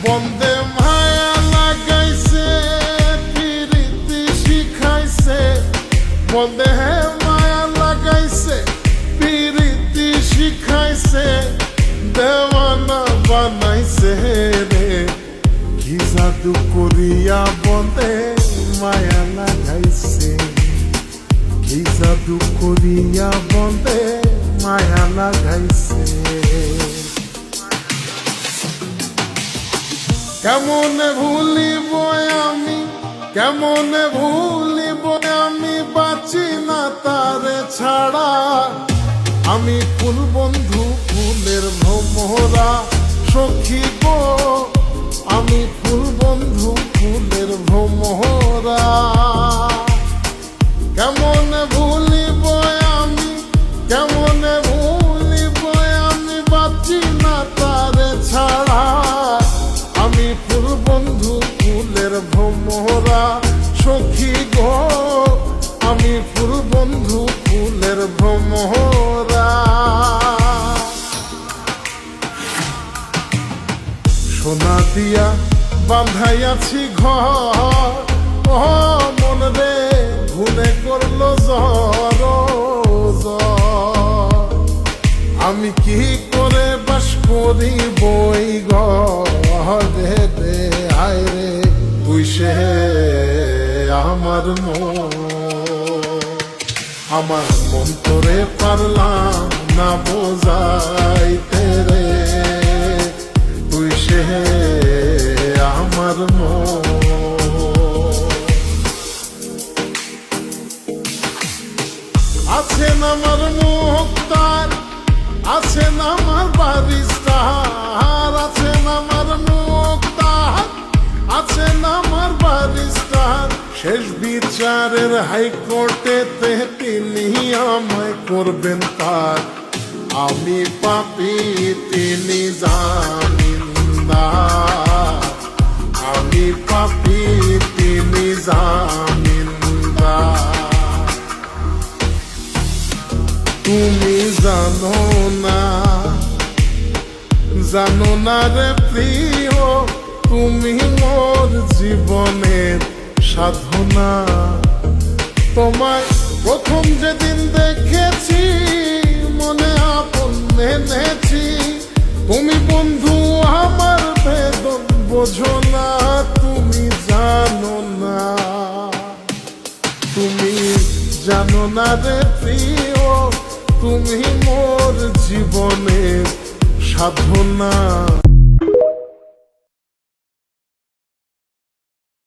বন্দে মায়া লাগাইছে প্রীতি শিখাইছে, বন্দে মায়া লাগাইছে প্রীতি শিখাইছে, দেওয়ানা বানাইছে রে। কি জাদু করিয়া বন্দে মায়া লাগাইছে, কি জাদু করিয়া বন্দে মায়া লাগাইছে। কেমনে ভুলিব আমি, কেমনে ভুলিব আমি, বাঁচি না তারে ছাড়া। আমি ফুল বন্ধু ফুলের ভ্রমরা সখী গো, আমি ফুল বন্ধু ফুলের ভ্রমরা। কেমনে ভুলিব আমি, কেমনে ভুলিব আমি, বাঁচি না তারে ছাড়া। আমি ফুল বন্ধু ফুলের ভ্রমরা সখী গো, আমি ফুল বন্ধু ফুলের ভ্রমরা। সোনা দিয়া বাঁধাইয়াছি ঘর, ও মন রে ভুলে করলো জ্বর জ্বর। আমি কি করে বাস করি বই ঘরে রে, আয় রে তুই সে আমার আমার মন তোরে পারলাম না বোঝাইতে রে, তুই সে আমার আছেন আমার মুক্তার, আছেন আমার বারিস্তার, আছেন আমার মুক্তার, আছেন আমার বারিস্তার। শেষ বিচারের হাইকোর্টেতে তিনি আমায় করবেন তার। আমি পাপী তিনি জামিনদার, আমি পাপী তিনি জামিনদার। তুমি জানো না, জানো না রে প্রিয়, তুমি মোর জীবনের সাধনা। তোমায় প্রথম যেদিন দেখেছি মনে আপন মেনেছি, তুমি বন্ধু আমার বেদন বোঝো না, তুমি জানো না, তুমি জানো না রে প্রিয়, তুমি মোর জীবনের সাধনা।